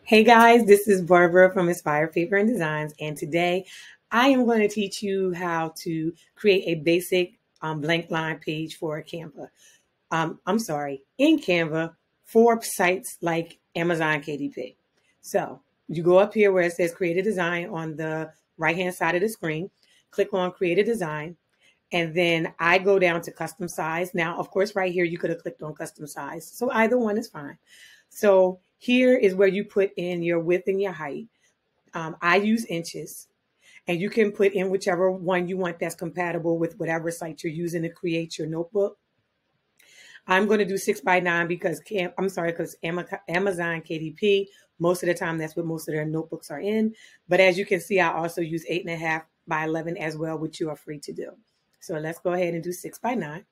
Hey guys, this is Barbara from Inspired Paper and Designs, and today I am going to teach you how to create a basic blank line page for Canva. In Canva for sites like Amazon KDP. So you go up here where it says Create a Design on the right-hand side of the screen, click on Create a Design, and then I go down to Custom Size. Now, of course, right here you could have clicked on Custom Size, so either one is fine. So here is where you put in your width and your height. I use inches, and you can put in whichever one you want that's compatible with whatever site you're using to create your notebook. I'm going to do 6x9 because Amazon KDP, most of the time that's what most of their notebooks are in. But as you can see, I also use 8.5 by 11 as well, which you are free to do. So let's go ahead and do 6x9.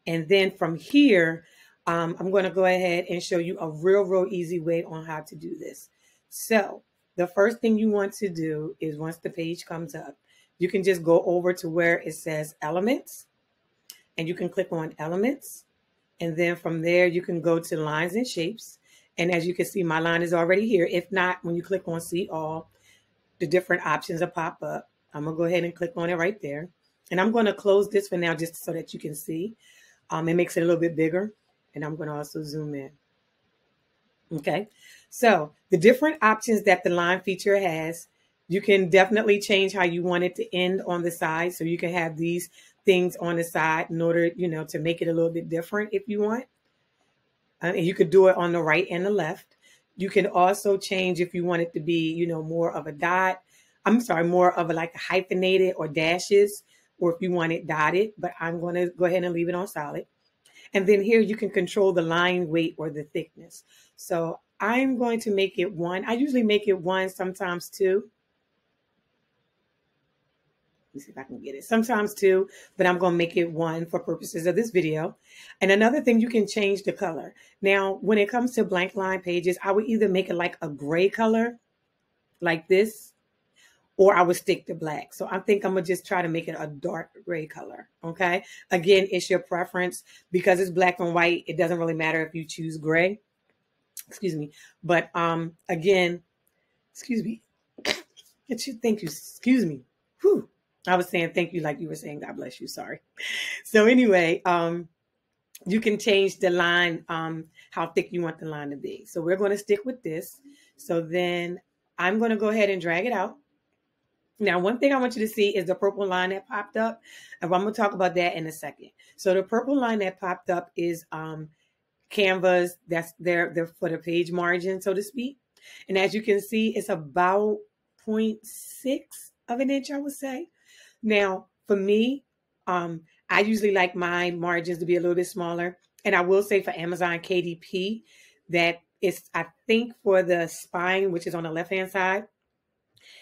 And then from here, I'm going to go ahead and show you a real easy way on how to do this. So the first thing you want to do is once the page comes up, you can just go over to where it says Elements, and you can click on Elements. And then from there, you can go to Lines and Shapes. And as you can see, my line is already here. If not, when you click on See All, the different options will pop up. I'm going to go ahead and click on it right there. And I'm going to close this for now just so that you can see. It makes it a little bit bigger. And I'm going to also zoom in. Okay, so the different options that the line feature has, you can definitely change how you want it to end on the side. So you can have these things on the side in order, to make it a little bit different if you want. And you could do it on the right and the left. You can also change if you want it to be, more of a dot. More of a like a hyphenated or dashes, or if you want it dotted, but I'm going to go ahead and leave it on solid. And then here you can control the line weight or the thickness. So I'm going to make it 1. I usually make it 1, sometimes 2. Let me see if I can get it. Sometimes 2, but I'm going to make it 1 for purposes of this video. And another thing, you can change the color. Now, when it comes to blank line pages, I would either make it like a gray color, like this, or I would stick to black. So I think I'm going to just try to make it a dark gray color, okay? Again, it's your preference. Because it's black and white, it doesn't really matter if you choose gray. Excuse me. But again, excuse me. Thank you. Excuse me. Whew. I was saying thank you like you were saying God bless you. Sorry. So anyway, you can change the line, how thick you want the line to be. So we're going to stick with this. So then I'm going to go ahead and drag it out. Now, one thing I want you to see is the purple line that popped up. And I'm going to talk about that in a second. So the purple line that popped up is Canva's, that's their for the page margin, so to speak. And as you can see, it's about 0.6 of an inch, I would say. Now, for me, I usually like my margins to be a little bit smaller. And I will say for Amazon KDP that it's, I think for the spine, which is on the left-hand side,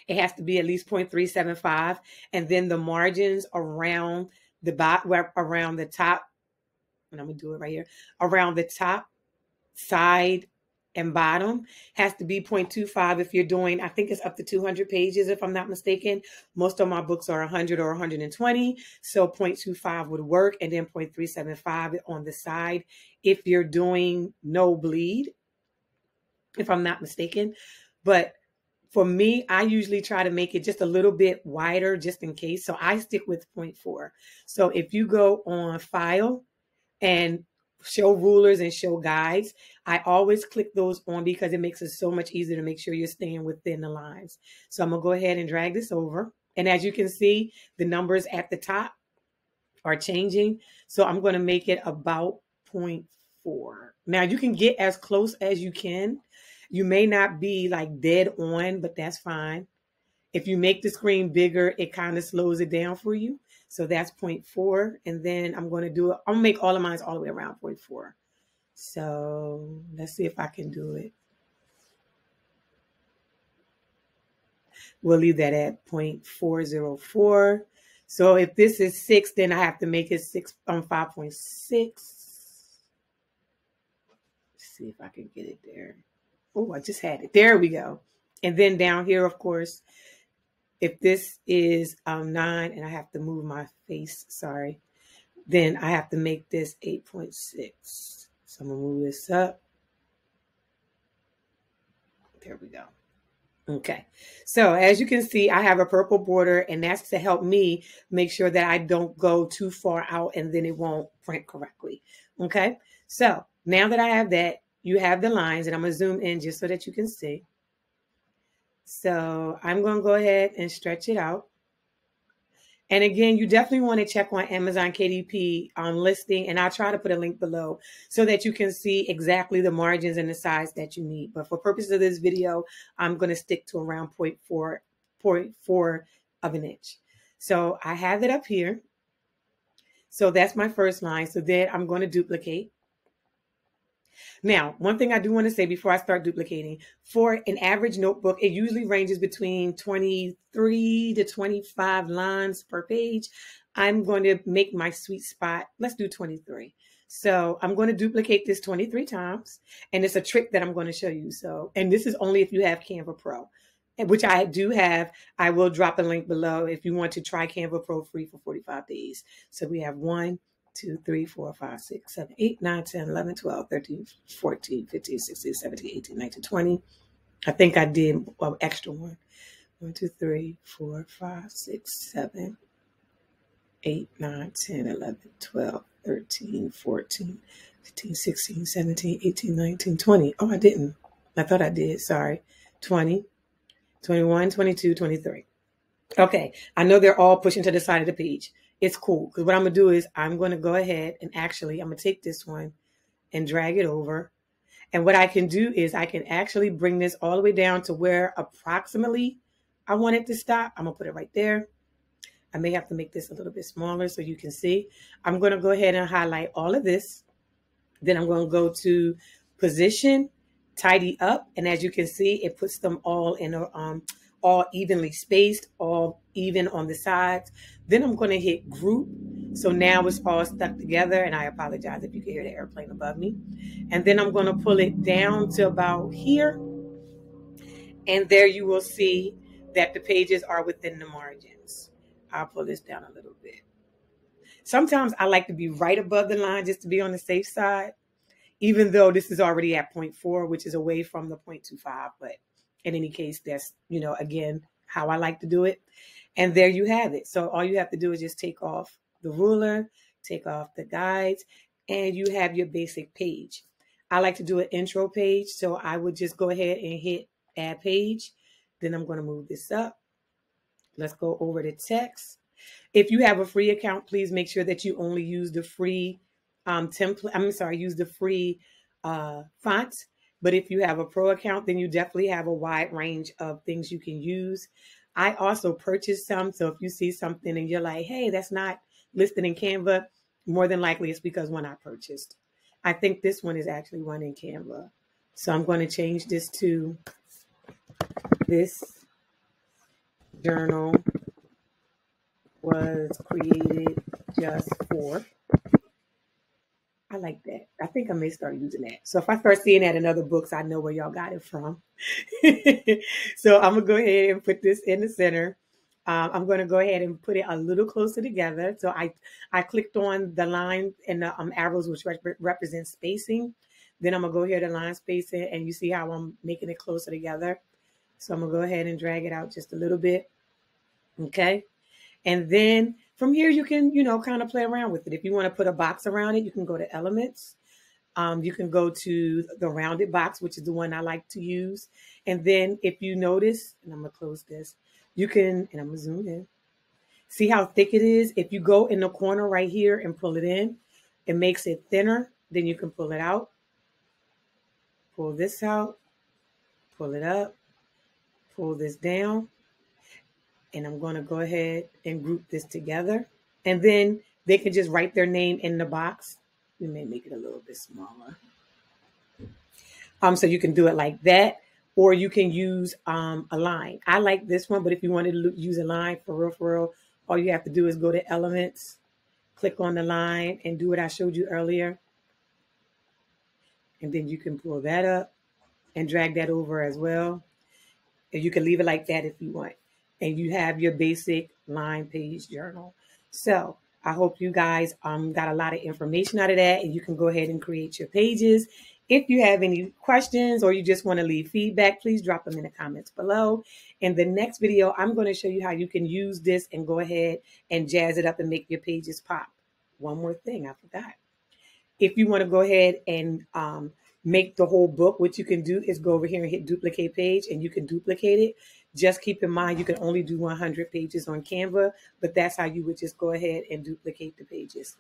it has to be at least 0.375. And then the margins around the around the top, and I'm going to do it right here, around the top, side, and bottom has to be 0.25 if you're doing, I think it's up to 200 pages, if I'm not mistaken. Most of my books are 100 or 120. So 0.25 would work. And then 0.375 on the side if you're doing no bleed, if I'm not mistaken. But for me, I usually try to make it just a little bit wider just in case. So I stick with 0.4. So if you go on File and Show Rulers and Show Guides, I always click those on because it makes it so much easier to make sure you're staying within the lines. So I'm going to go ahead and drag this over. And as you can see, the numbers at the top are changing. So I'm going to make it about 0.4. Now you can get as close as you can. You may not be like dead on, but that's fine. If you make the screen bigger, it kind of slows it down for you. So that's 0.4. And then I'm going to do it. I'm going to make all of mine all the way around 0.4. So let's see if I can do it. We'll leave that at 0.404. So if this is 6, then I have to make it 5.6. See if I can get it there. Oh, I just had it. There we go. And then down here, of course, if this is 9 and I have to move my face, sorry, then I have to make this 8.6. So I'm going to move this up. There we go. Okay, so as you can see, I have a purple border, and that's to help me make sure that I don't go too far out and then it won't print correctly. Okay, so now that I have that, you have the lines, and I'm going to zoom in just so that you can see. So I'm going to go ahead and stretch it out. And again, you definitely want to check on Amazon KDP listing, and I'll try to put a link below so that you can see exactly the margins and the size that you need. But for purposes of this video, I'm going to stick to around 0.4 of an inch. So I have it up here. So that's my first line. So then I'm going to duplicate. Now, one thing I do want to say before I start duplicating, for an average notebook, it usually ranges between 23 to 25 lines per page. I'm going to make my sweet spot. Let's do 23. So I'm going to duplicate this 23 times, and it's a trick that I'm going to show you. So, and this is only if you have Canva Pro, which I do have. I will drop a link below if you want to try Canva Pro free for 45 days. So we have 1, 2, 3, 4, 5, 6, 7, 8, 9, 10, 11, 12, 13, 14, 15, 16, 17, 18, 19, 20. I think I did an extra one. 1, 2, 3, 4, 5, 6, 7, 8, 9, 10, 11, 12, 13, 14, 15, 16, 17, 18, 19, 20. Oh, I didn't. I thought I did. Sorry. 20, 21, 22, 23. Okay. I know they're all pushing to the side of the page. It's cool, because what I'm going to do is I'm going to go ahead and actually I'm going to take this one and drag it over. And what I can do is I can actually bring this all the way down to where approximately I want it to stop. I'm going to put it right there. I may have to make this a little bit smaller so you can see. I'm going to go ahead and highlight all of this. Then I'm going to go to position, tidy up. And as you can see, it puts them all in a, all evenly spaced, all even on the sides. Then I'm going to hit group. So now it's all stuck together, and I apologize if you can hear the airplane above me. And then I'm going to pull it down to about here. And there you will see that the pages are within the margins. I'll pull this down a little bit. Sometimes I like to be right above the line just to be on the safe side, even though this is already at 0.4, which is away from the 0.25. But in any case, that's, you know, again, how I like to do it. And there you have it. So all you have to do is just take off the ruler, take off the guides, and you have your basic page. I like to do an intro page. So I would just go ahead and hit add page. Then I'm going to move this up. Let's go over to text. If you have a free account, please make sure that you only use the free template. Use the free fonts. But if you have a pro account, then you definitely have a wide range of things you can use. I also purchased some. So if you see something and you're like, hey, that's not listed in Canva, more than likely it's because one I purchased. I think this one is actually one in Canva. So I'm going to change this to this journal was created just for. I like that. I think I may start using that. So if I start seeing that in other books, I know where y'all got it from. So I'm going to go ahead and put this in the center. I'm going to go ahead and put it a little closer together. So I clicked on the line and the arrows, which represent spacing. Then I'm going to go here to line spacing, and you see how I'm making it closer together. So I'm going to go ahead and drag it out just a little bit. Okay. And then from here, you can, kind of play around with it. If you want to put a box around it, you can go to elements. You can go to the rounded box, which is the one I like to use. And then if you notice, and I'm going to close this, you can, and I'm going to zoom in. See how thick it is? If you go in the corner right here and pull it in, it makes it thinner. Then you can pull it out. Pull this out. Pull it up. Pull this down. And I'm going to go ahead and group this together. And then they can just write their name in the box. We may make it a little bit smaller. So you can do it like that, or you can use a line. I like this one, but if you wanted to use a line for real, all you have to do is go to elements, click on the line, and do what I showed you earlier. And then you can pull that up and drag that over as well. And you can leave it like that if you want. And you have your basic line page journal. So I hope you guys got a lot of information out of that, and you can go ahead and create your pages If you have any questions or you just want to leave feedback, please drop them in the comments below. In the next video, I'm going to show you how you can use this and go ahead and jazz it up and make your pages pop. One more thing I forgot. If you want to go ahead and make the whole book, what you can do is go over here and hit duplicate page, and you can duplicate it. Just keep in mind, you can only do 100 pages on Canva, but that's how you would just go ahead and duplicate the pages.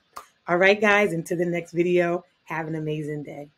All right, guys, until the next video, have an amazing day.